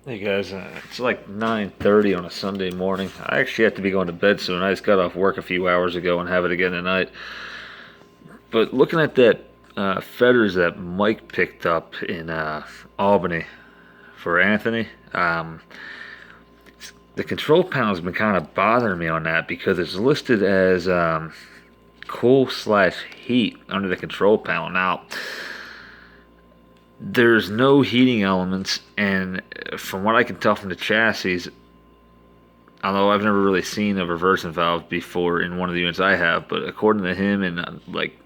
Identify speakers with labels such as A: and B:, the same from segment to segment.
A: Hey guys, it's like 9:30 on a Sunday morning. I actually have to be going to bed soon. I just got off work a few hours ago and have it again tonight. But looking at that feathers that Mike picked up in Albany for Anthony, the control panel's been kind of bothering me on that because it's listed as cool slash heat under the control panel. Now, there's no heating elements, and from what I can tell from the chassis, although I've never really seen a reversing valve before in one of the units I have, but according to him and like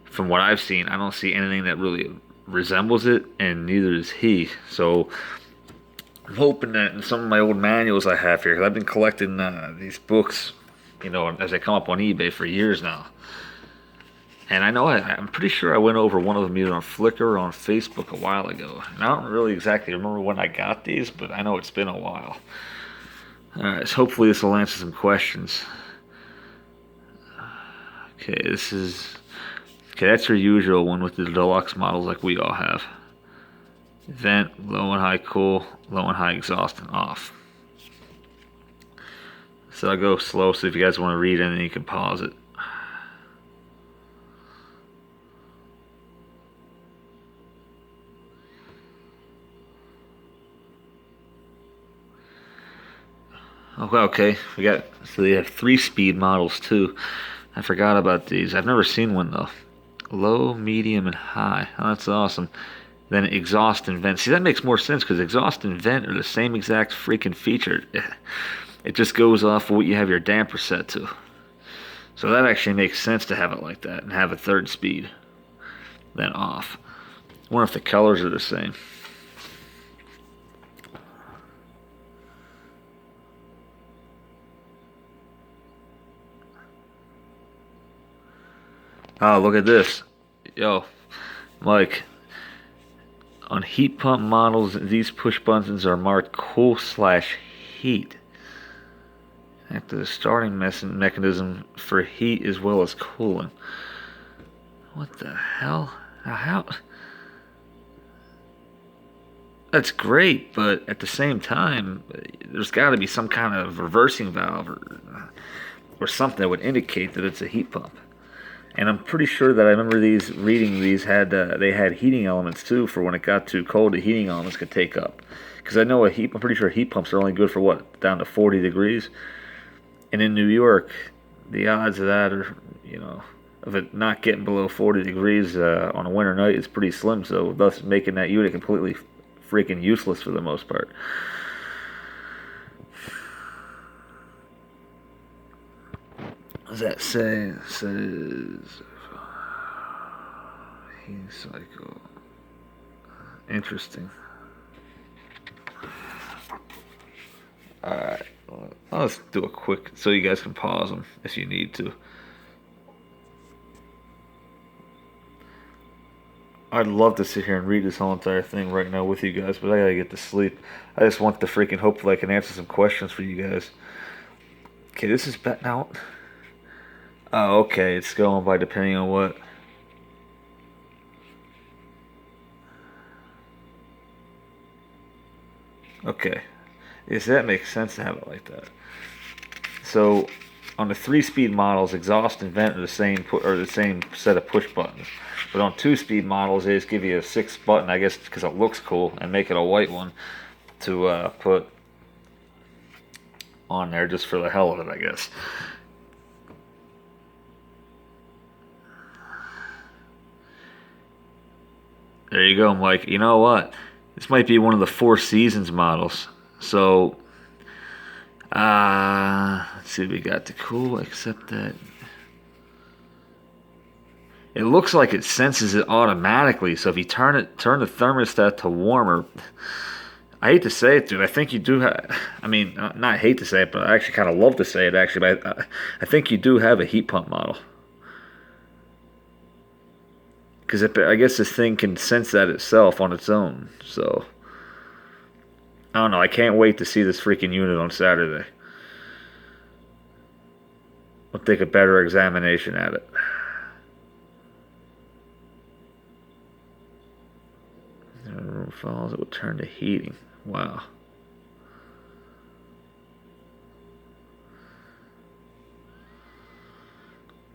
A: from what I've seen, I don't see anything that really resembles it, and neither does he. So I'm hoping that in some of my old manuals I have here, because I've been collecting these books, as they come up on eBay for years now. And I know I'm pretty sure I went over one of them either on Flickr or on Facebook a while ago. And I don't really exactly remember when I got these, but I know it's been a while. Alright, so hopefully this will answer some questions. Okay, that's your usual one with the deluxe models like we all have. Vent, low and high cool, low and high exhaust and off. So I'll go slow, so if you guys want to read anything, you can pause it. Okay, so they have 3-speed models too. I forgot about these. I've never seen one though. Low, medium, and high. Oh, that's awesome. Then exhaust and vent. See, that makes more sense because exhaust and vent are the same exact freaking feature. It just goes off what you have your damper set to. So that actually makes sense to have it like that and have a 3rd speed, then off. I wonder if the colors are the same. Oh, look at this. Yo, Mike, on heat pump models, these push buttons are marked cool slash heat. Act as a starting mechanism for heat as well as cooling. What the hell? How? That's great, but at the same time, there's got to be some kind of reversing valve or something that would indicate that it's a heat pump. And I'm pretty sure that I remember reading these had they had heating elements too for when it got too cold. The heating elements could take up, because I know I'm pretty sure heat pumps are only good for what, down to 40 degrees. And in New York, the odds of that are, of it not getting below 40 degrees on a winter night is pretty slim. So thus making that unit completely freaking useless for the most part. What does that say? It says heat cycle. Interesting. Alright, well, let's do a quick, so you guys can pause them if you need to. I'd love to sit here and read this whole entire thing right now with you guys, but I gotta get to sleep. I just want to freaking hopefully I can answer some questions for you guys. Okay, this is betting out. Oh, okay, it's going by depending on what. Okay, yes, that makes sense to have it like that. So, on the 3-speed models, exhaust and vent are the same set of push buttons. But on 2-speed models, they just give you a 6th button, I guess, because it looks cool, and make it a white one to put on there just for the hell of it, I guess. There you go, Mike. You know what? This might be one of the 4 Seasons models. So, let's see, we got the cool, except that it looks like it senses it automatically. So if you turn the thermostat to warmer, I hate to say it, dude. I think you do have. I mean, not hate to say it, but I actually kind of love to say it, actually. But I think you do have a heat pump model. Because I guess this thing can sense that itself on its own. So, I don't know. I can't wait to see this freaking unit on Saturday. I'll take a better examination at it. Room falls, it will turn to heating. Wow.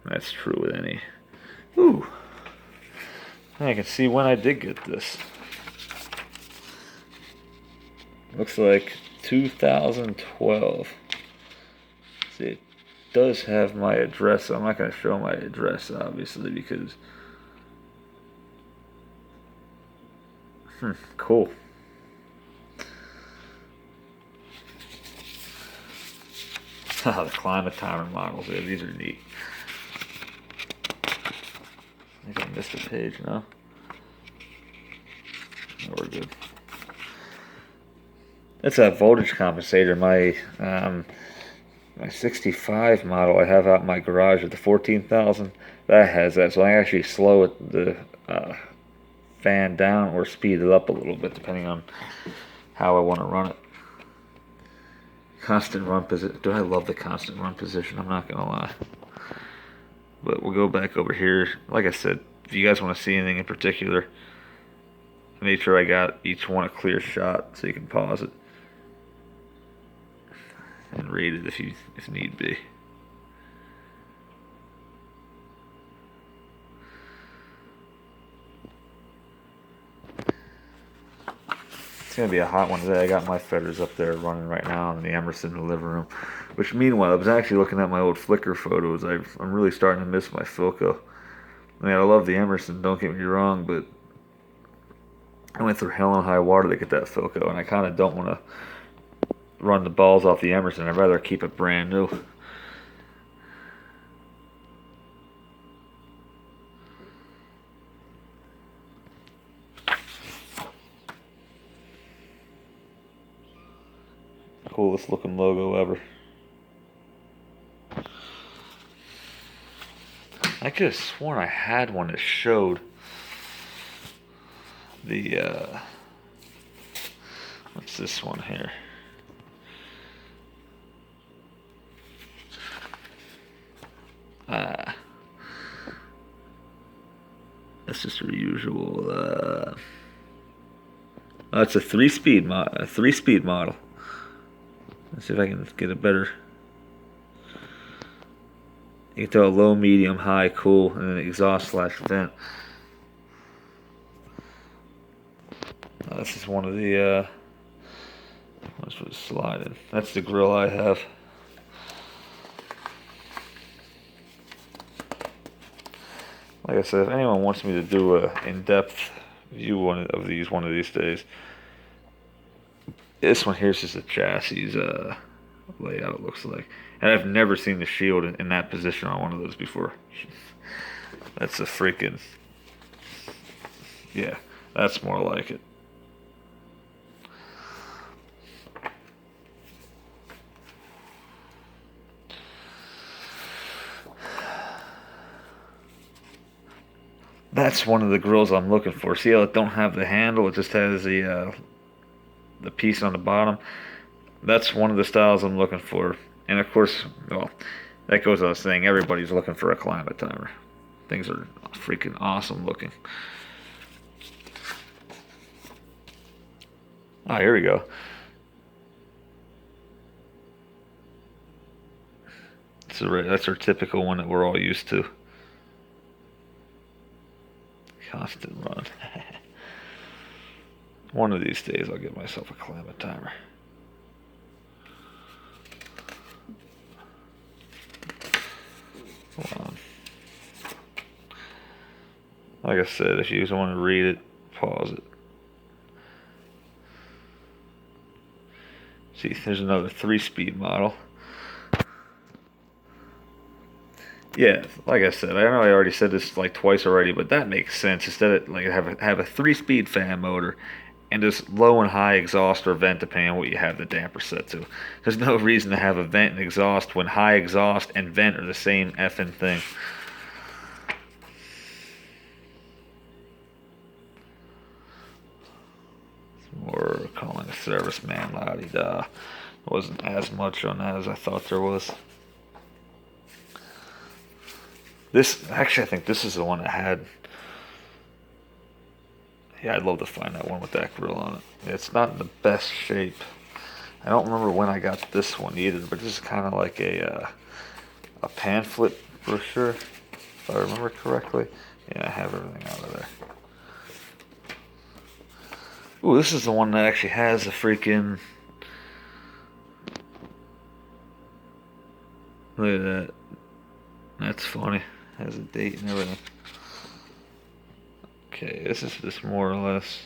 A: That's true with any. Ooh. I can see when I did get this. Looks like 2012. See, it does have my address. I'm not going to show my address, obviously, because... cool. The climate timer models, yeah, these are neat. I think I missed a page, no? No, we're good. It's a voltage compensator. My 65 model I have out in my garage at the 14,000, that has that. So I actually slow the fan down or speed it up a little bit depending on how I want to run it. Constant run position. Do I love the constant run position? I'm not gonna lie. But we'll go back over here. Like I said, if you guys want to see anything in particular, make sure I got each one a clear shot so you can pause it and read it if need be. It's going to be a hot one today. I got my feathers up there running right now in the Emerson in the living room. Which, meanwhile, I was actually looking at my old Flickr photos. I'm really starting to miss my Philco. I mean, I love the Emerson, don't get me wrong, but I went through hell and high water to get that Philco, and I kind of don't want to run the balls off the Emerson. I'd rather keep it brand new. Coolest looking logo ever. I could have sworn I had one that showed the what's this one here? That's just a usual. It's a three-speed model. Let's see if I can get a better. You can tell low, medium, high, cool, and then exhaust / vent. This is one of the. Let's put a slide in. That's the grill I have. Like I said, if anyone wants me to do a in-depth view one of these days, this one here is just a chassis layout, it looks like. And I've never seen the shield in that position on one of those before. That's a freaking... Yeah, that's more like it. That's one of the grills I'm looking for. See how it don't have the handle? It just has the piece on the bottom. That's one of the styles I'm looking for. And of course, well, that goes without saying, everybody's looking for a climate timer. Things are freaking awesome looking. Ah, here we go. That's our typical one that we're all used to. Constant run. One of these days I'll get myself a climate timer. Hold on. Like I said, if you just want to read it, pause it. See, there's another 3-speed model. Yeah, like I said, I know I already said this like twice already, but that makes sense. Instead of like have a 3-speed fan motor and just low and high exhaust or vent depending on what you have the damper set to. There's no reason to have a vent and exhaust when high exhaust and vent are the same effing thing. More calling a serviceman la-di-da. Wasn't as much on that as I thought there was. This, actually, I think this is the one that had, Yeah, I'd love to find that one with that grill on it. It's not in the best shape. I don't remember when I got this one either, but this is kind of like a pamphlet brochure, if I remember correctly. Yeah, I have everything out of there. Ooh, this is the one that actually has a freaking... Look at that. That's funny. Has a date and everything. Okay, this is just more or less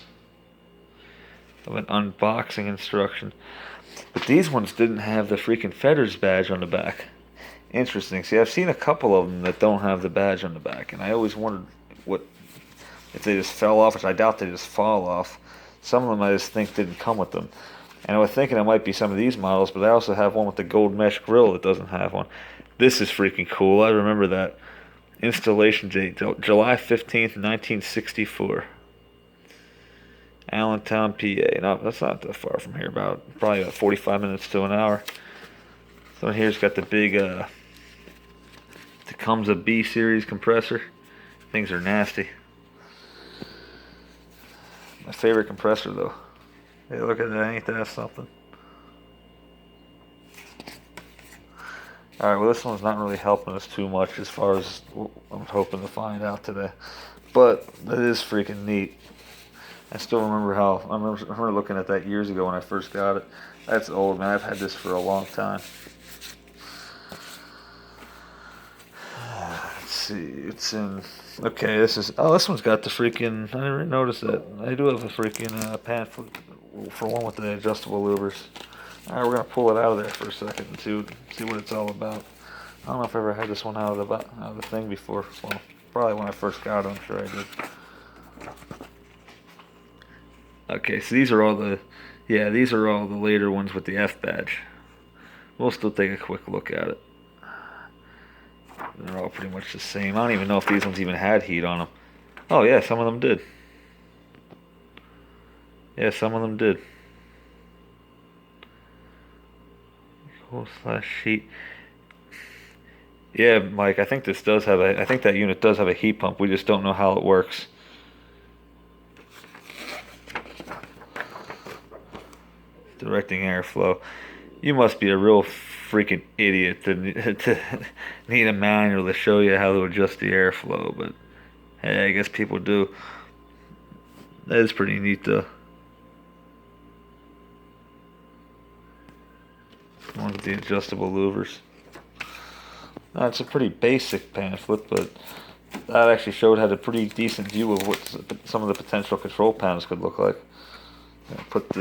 A: of an unboxing instruction. But these ones didn't have the freaking Fetters badge on the back. Interesting. See, I've seen a couple of them that don't have the badge on the back, and I always wondered what if they just fell off, which I doubt they just fall off. Some of them I just think didn't come with them. And I was thinking it might be some of these models, but I also have one with the gold mesh grill that doesn't have one. This is freaking cool. I remember that. Installation date, July 15th, 1964. Allentown, PA. No, that's not that far from here. Probably about 45 minutes to an hour. So here's got the big Tecumseh B series compressor. Things are nasty. My favorite compressor though. Hey, look at that, ain't that something? Alright, well this one's not really helping us too much as far as what I'm hoping to find out today. But that is freaking neat. I still remember I remember looking at that years ago when I first got it. That's old, man. I've had this for a long time. Let's see, it's in... Okay, this one's got the freaking... I didn't notice that. I do have a freaking pamphlet for one with the adjustable louvers. Alright, we're going to pull it out of there for a second and see what it's all about. I don't know if I ever had this one out of the thing before. Well, probably when I first got it, I'm sure I did. Okay, so these are all the later ones with the F badge. We'll still take a quick look at it. They're all pretty much the same. I don't even know if these ones even had heat on them. Oh yeah, some of them did. Yeah, some of them did. Cool /sheet. Yeah, Mike, I think this does have I think that unit does have a heat pump. We just don't know how it works. Directing airflow. You must be a real freaking idiot to need a manual to show you how to adjust the airflow, but hey, I guess people do. That is pretty neat though. One with the adjustable louvers. Now, it's a pretty basic pamphlet, but that actually showed had a pretty decent view of what some of the potential control panels could look like.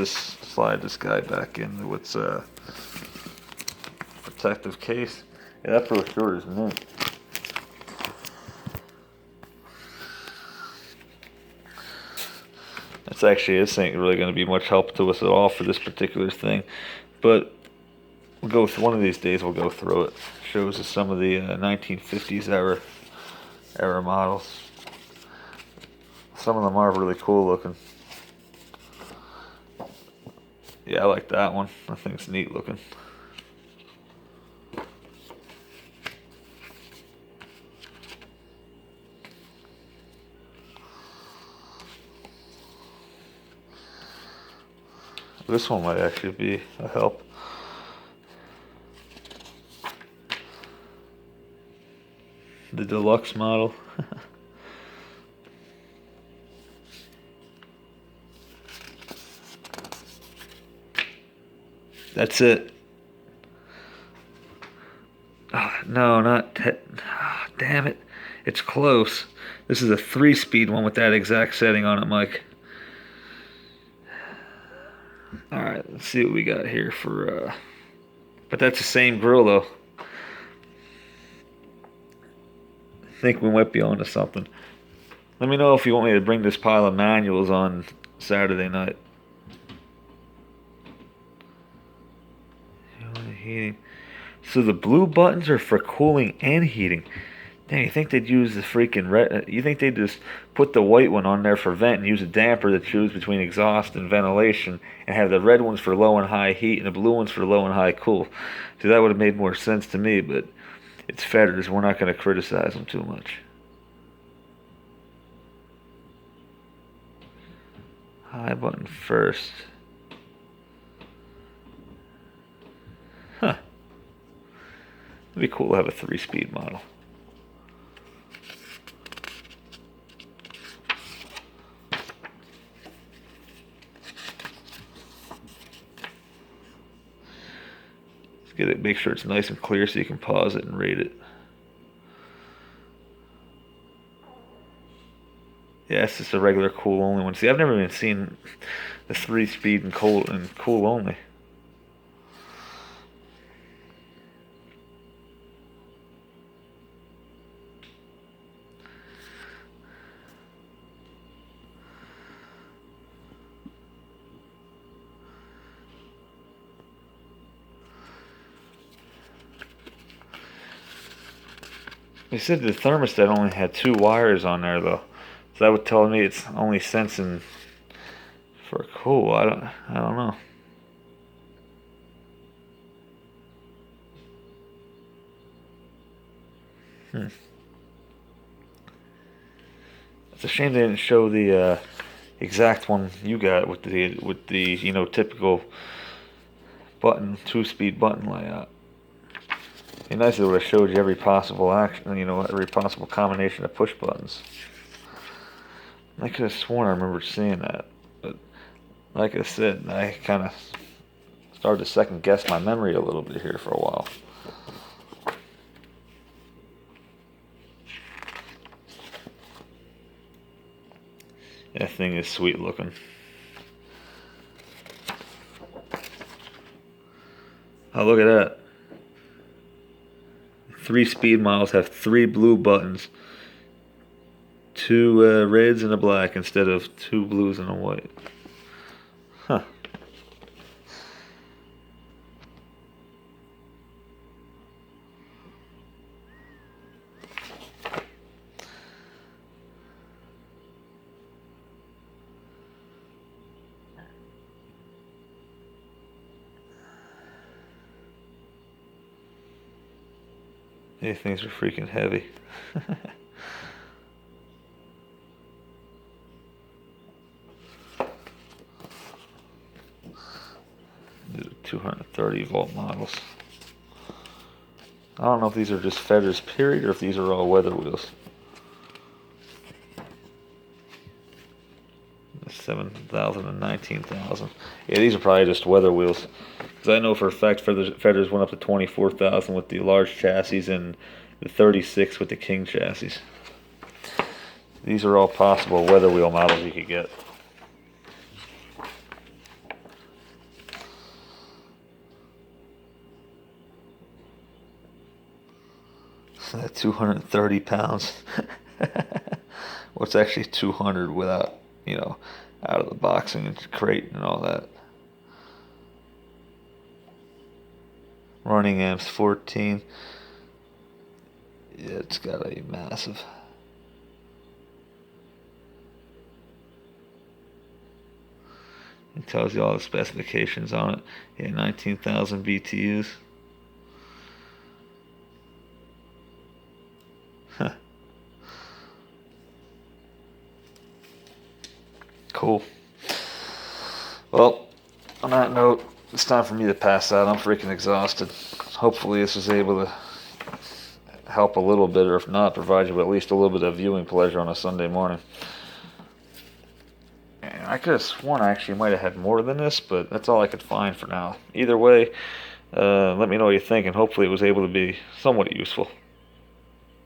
A: Slide this guy back into its protective case. Yeah, that brochure is mint. This ain't really going to be much help to us at all for this particular thing, but we'll go through one of these days. We'll go through it. Shows us some of the 1950s era models. Some of them are really cool looking. Yeah, I like that one. I think it's neat looking. This one might actually be a help. The deluxe model. That's it. Oh, no, not... Oh, damn it. It's close. This is a 3-speed one with that exact setting on it, Mike. Alright, let's see what we got here for... But that's the same grill, though. I think we might be onto something. Let me know if you want me to bring this pile of manuals on Saturday night. Heating. So the blue buttons are for cooling and heating. Damn, you think they'd use the freaking red? You think they'd just put the white one on there for vent and use a damper to choose between exhaust and ventilation, and have the red ones for low and high heat and the blue ones for low and high cool? So that would have made more sense to me, but it's Fetters. We're not going to criticize them too much. High button first. Huh. It'd be cool to have a 3-speed model. Get it, make sure it's nice and clear so you can pause it and rate it. Yeah, it's just a regular cool only one. See, I've never even seen the 3-speed and cool only. They said the thermostat only had 2 wires on there though, so that would tell me it's only sensing for cool. I don't know. It's a shame they didn't show the exact one you got with the typical button 2-speed button layout. It'd be nice if it would have showed you every possible action, every possible combination of push buttons. I could have sworn I remembered seeing that, but like I said, I kind of started to second guess my memory a little bit here for a while. That thing is sweet looking. Oh, look at that. 3-speed models have 3 blue buttons. 2 reds and a black instead of 2 blues and a white. Huh. These things are freaking heavy. 230-volt models. I don't know if these are just feathers period or if these are all weather wheels. 7,000 and 19,000. Yeah, these are probably just weather wheels. Because I know for a fact feathers went up to 24,000 with the large chassis and the 36 with the king chassis. These are all possible weather wheel models you could get. At 230 pounds. What's actually 200 without, out of the boxing and crate and all that. Running amps 14. Yeah, it's gotta be massive. It tells you all the specifications on it. Yeah, 19,000 BTUs. Huh. Cool. Well, on that note, it's time for me to pass out. I'm freaking exhausted. Hopefully this is able to help a little bit, or if not, provide you with at least a little bit of viewing pleasure on a Sunday morning. And I could have sworn I actually might have had more than this, but that's all I could find for now. Either way, let me know what you think, and hopefully it was able to be somewhat useful.